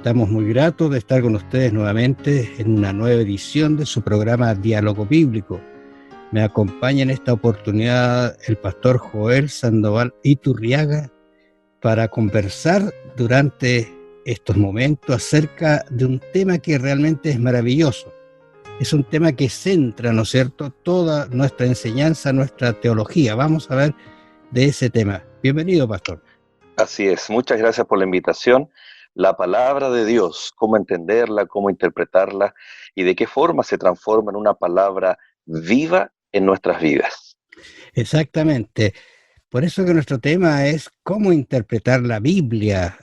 Estamos muy gratos de estar con ustedes nuevamente en una nueva edición de su programa Diálogo Bíblico. Me acompaña en esta oportunidad el pastor Joel Sandoval Iturriaga para conversar durante estos momentos acerca de un tema que realmente es maravilloso. Es un tema que centra, ¿no es cierto?, toda nuestra enseñanza, nuestra teología. Vamos a ver de ese tema. Bienvenido, pastor. Así es, muchas gracias por la invitación. La palabra de Dios, cómo entenderla, cómo interpretarla y de qué forma se transforma en una palabra viva en nuestras vidas. Exactamente. Por eso que nuestro tema es cómo interpretar la Biblia.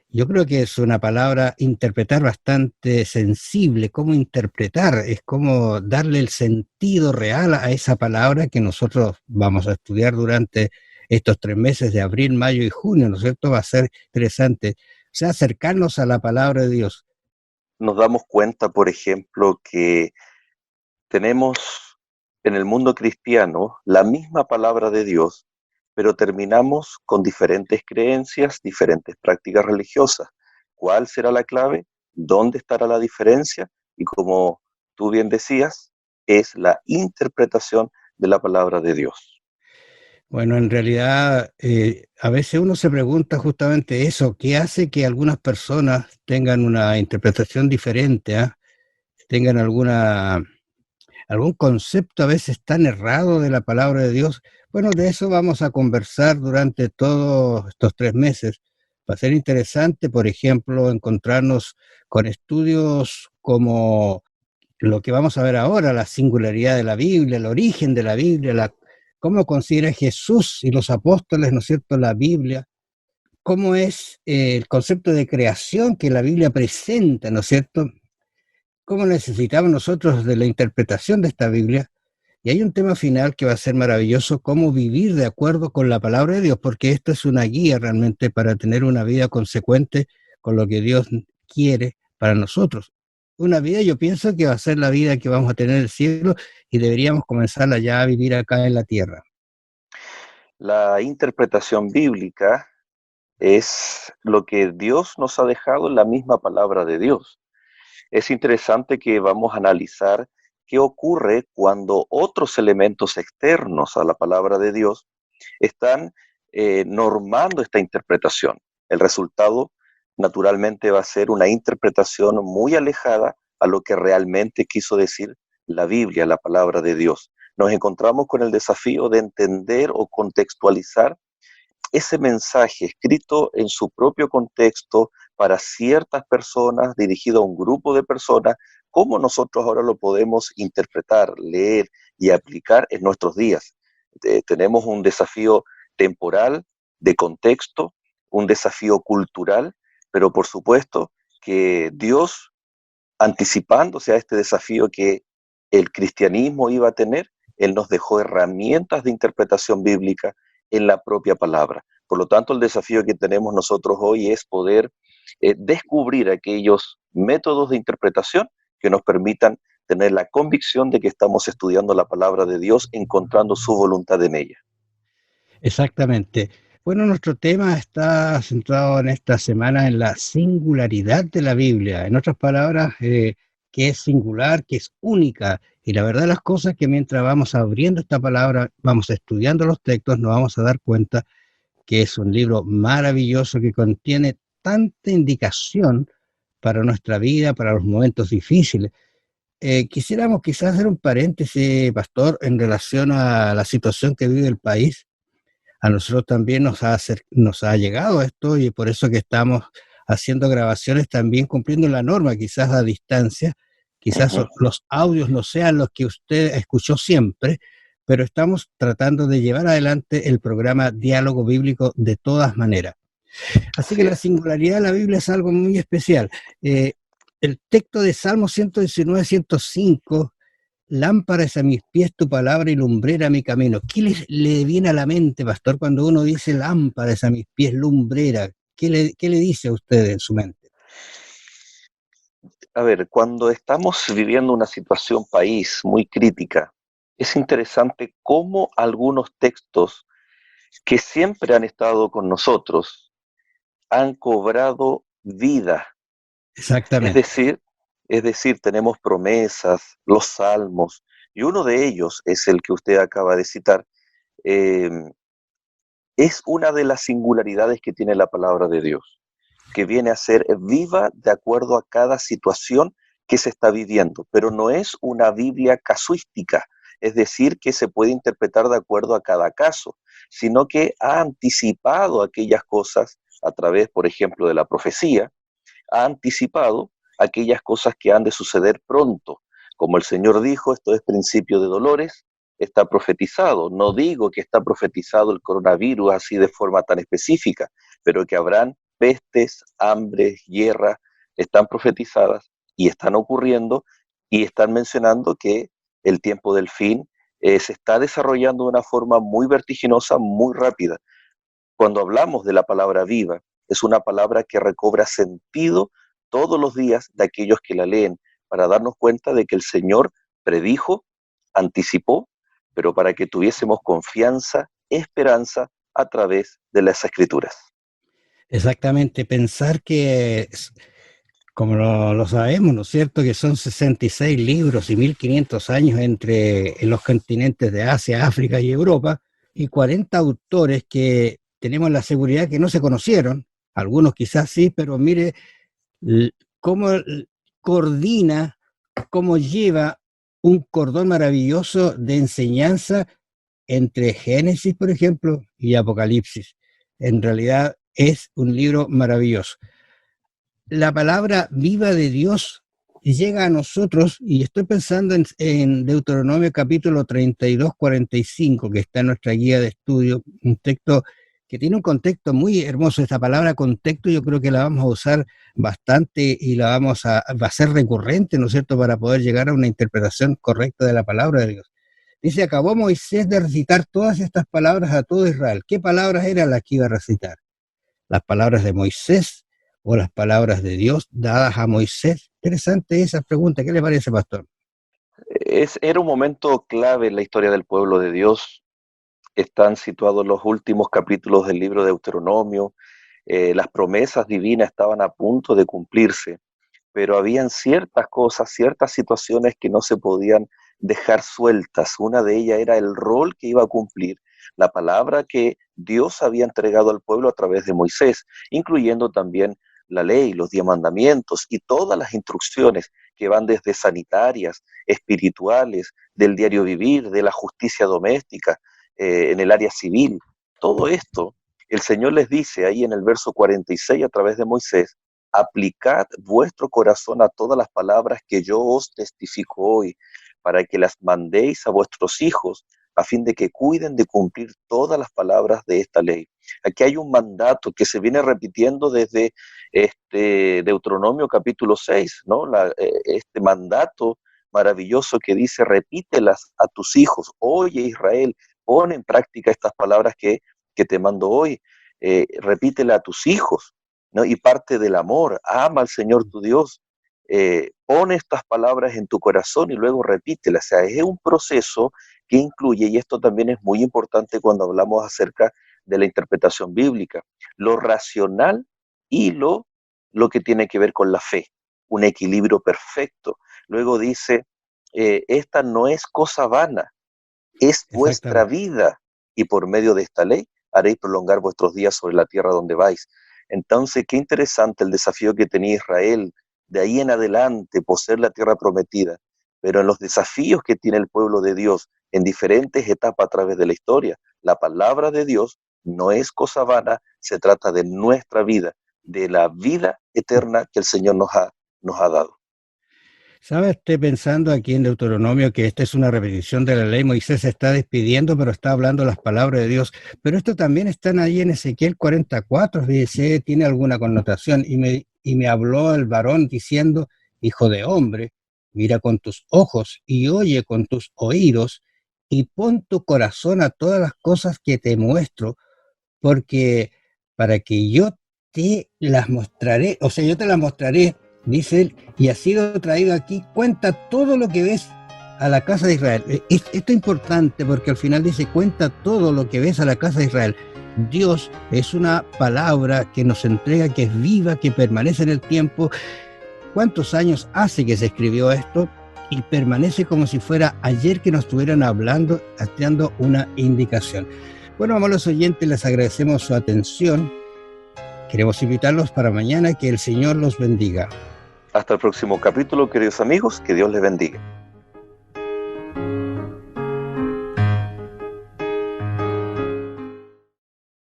Yo creo que es una palabra interpretar bastante sensible. Cómo interpretar es como darle el sentido real a esa palabra que nosotros vamos a estudiar durante estos 3 meses de abril, mayo y junio, ¿no es cierto? Va a ser interesante. O sea, acercarnos a la palabra de Dios. Nos damos cuenta, por ejemplo, que tenemos en el mundo cristiano la misma palabra de Dios, pero terminamos con diferentes creencias, diferentes prácticas religiosas. ¿Cuál será la clave? ¿Dónde estará la diferencia? Y como tú bien decías, es la interpretación de la palabra de Dios. Bueno, en realidad, a veces uno se pregunta justamente eso, ¿qué hace que algunas personas tengan una interpretación diferente, tengan algún concepto a veces tan errado de la palabra de Dios? Bueno, de eso vamos a conversar durante todos estos 3 meses. Va a ser interesante, por ejemplo, encontrarnos con estudios como lo que vamos a ver ahora, la singularidad de la Biblia, el origen de la Biblia, cómo considera Jesús y los apóstoles, ¿no es cierto?, la Biblia, cómo es el concepto de creación que la Biblia presenta, ¿no es cierto?, cómo necesitamos nosotros de la interpretación de esta Biblia. Y hay un tema final que va a ser maravilloso, cómo vivir de acuerdo con la palabra de Dios, porque esto es una guía realmente para tener una vida consecuente con lo que Dios quiere para nosotros. Una vida, yo pienso que va a ser la vida que vamos a tener en el cielo y deberíamos comenzarla ya a vivir acá en la tierra. La interpretación bíblica es lo que Dios nos ha dejado en la misma palabra de Dios. Es interesante que vamos a analizar qué ocurre cuando otros elementos externos a la palabra de Dios están normando esta interpretación. El resultado, naturalmente, va a ser una interpretación muy alejada a lo que realmente quiso decir la Biblia, la palabra de Dios. Nos encontramos con el desafío de entender o contextualizar ese mensaje escrito en su propio contexto para ciertas personas, dirigido a un grupo de personas, cómo nosotros ahora lo podemos interpretar, leer y aplicar en nuestros días. Tenemos un desafío temporal, de contexto, un desafío cultural, pero por supuesto que Dios, anticipándose a este desafío que el cristianismo iba a tener, Él nos dejó herramientas de interpretación bíblica en la propia palabra. Por lo tanto, el desafío que tenemos nosotros hoy es poder descubrir aquellos métodos de interpretación que nos permitan tener la convicción de que estamos estudiando la palabra de Dios, encontrando su voluntad en ella. Exactamente. Bueno, nuestro tema está centrado en esta semana en la singularidad de la Biblia. En otras palabras, que es singular, que es única. Y la verdad de las cosas es que mientras vamos abriendo esta palabra, vamos estudiando los textos, nos vamos a dar cuenta que es un libro maravilloso que contiene tanta indicación para nuestra vida, para los momentos difíciles. Quisiéramos quizás hacer un paréntesis, pastor, en relación a la situación que vive el país. A nosotros también nos ha llegado esto y por eso que estamos haciendo grabaciones también cumpliendo la norma, quizás a distancia, quizás Uh-huh. los audios no sean los que usted escuchó siempre, pero estamos tratando de llevar adelante el programa Diálogo Bíblico de todas maneras. Así que Así la es. singularidad de la Biblia es algo muy especial. El texto de Salmo 119, 105, lámpara es a mis pies tu palabra y lumbrera a mi camino. ¿Qué le viene a la mente, pastor, cuando uno dice lámpara es a mis pies, lumbrera? ¿Qué le dice a usted en su mente? A ver, cuando estamos viviendo una situación país muy crítica, es interesante cómo algunos textos que siempre han estado con nosotros han cobrado vida Es Exactamente. decir, es decir, tenemos promesas, los salmos, y uno de ellos es el que usted acaba de citar. eh, es una de las singularidades que tiene la palabra de Dios, que viene a ser viva de acuerdo a cada situación que se está viviendo, pero no es una Biblia casuística, es decir, que se puede interpretar de acuerdo a cada caso, sino que ha anticipado aquellas cosas a través, por ejemplo, de la profecía, ha anticipado aquellas cosas que han de suceder pronto. Como el Señor dijo, esto es principio de dolores, está profetizado. No digo que está profetizado el coronavirus así de forma tan específica, pero que habrán pestes, hambres, guerras, están profetizadas y están ocurriendo y están mencionando que el tiempo del fin se está desarrollando de una forma muy vertiginosa, muy rápida. Cuando hablamos de la palabra viva, es una palabra que recobra sentido todos los días de aquellos que la leen, para darnos cuenta de que el Señor predijo, anticipó, pero para que tuviésemos confianza, esperanza a través de las Escrituras. Exactamente. Pensar que, como lo sabemos, ¿no es cierto?, que son 66 libros y 1500 años entre los continentes de Asia, África y Europa, y 40 autores que tenemos la seguridad que no se conocieron, algunos quizás sí, pero mire cómo coordina, cómo lleva un cordón maravilloso de enseñanza entre Génesis, por ejemplo, y Apocalipsis. En realidad es un libro maravilloso. La palabra viva de Dios llega a nosotros, y estoy pensando en Deuteronomio capítulo 32, 45, que está en nuestra guía de estudio, un texto que tiene un contexto muy hermoso. Esta palabra contexto yo creo que la vamos a usar bastante y va a ser recurrente, ¿no es cierto?, para poder llegar a una interpretación correcta de la palabra de Dios. Dice, acabó Moisés de recitar todas estas palabras a todo Israel. ¿Qué palabras eran las que iba a recitar? Las palabras de Moisés o las palabras de Dios dadas a Moisés. Interesante esa pregunta. ¿Qué le parece, pastor? Era un momento clave en la historia del pueblo de Dios. Están situados los últimos capítulos del libro de Deuteronomio. Las promesas divinas estaban a punto de cumplirse, pero habían ciertas cosas, ciertas situaciones que no se podían dejar sueltas. Una de ellas era el rol que iba a cumplir la palabra que Dios había entregado al pueblo a través de Moisés, incluyendo también la ley, los 10 mandamientos y todas las instrucciones que van desde sanitarias, espirituales, del diario vivir, de la justicia doméstica, en el área civil. Todo esto, el Señor les dice ahí en el verso 46 a través de Moisés: aplicad vuestro corazón a todas las palabras que yo os testifico hoy, para que las mandéis a vuestros hijos, a fin de que cuiden de cumplir todas las palabras de esta ley. Aquí hay un mandato que se viene repitiendo desde Deuteronomio capítulo 6, ¿no? Este mandato maravilloso que dice: repítelas a tus hijos, oye Israel, pon en práctica estas palabras que te mando hoy, repítela a tus hijos, ¿no? Y parte del amor, ama al Señor tu Dios, pone estas palabras en tu corazón y luego repítelas. O sea, es un proceso que incluye, y esto también es muy importante cuando hablamos acerca de la interpretación bíblica, lo racional y lo que tiene que ver con la fe, un equilibrio perfecto. Luego dice, esta no es cosa vana, es vuestra Exactamente. vida, y por medio de esta ley haréis prolongar vuestros días sobre la tierra donde vais. Entonces, qué interesante el desafío que tenía Israel de ahí en adelante, poseer la tierra prometida, pero en los desafíos que tiene el pueblo de Dios en diferentes etapas a través de la historia, la palabra de Dios no es cosa vana, se trata de nuestra vida, de la vida eterna que el Señor nos ha dado. ¿Sabe? Estoy pensando aquí en Deuteronomio que esta es una repetición de la ley. Moisés se está despidiendo, pero está hablando las palabras de Dios. Pero esto también están ahí en Ezequiel 44, dice, tiene alguna connotación. Y me habló el varón diciendo, hijo de hombre, mira con tus ojos y oye con tus oídos y pon tu corazón a todas las cosas que te muestro, porque para que yo te las mostraré, o sea, yo te las mostraré, dice él, y ha sido traído aquí, cuenta todo lo que ves a la casa de Israel. Esto es importante porque al final dice, cuenta todo lo que ves a la casa de Israel. Dios es una palabra que nos entrega, que es viva, que permanece en el tiempo, cuántos años hace que se escribió esto y permanece como si fuera ayer que nos estuvieran hablando, dando una indicación. Bueno, amables oyentes, les agradecemos su atención. Queremos invitarlos para mañana, que el Señor los bendiga. Hasta el próximo capítulo, queridos amigos, que Dios les bendiga.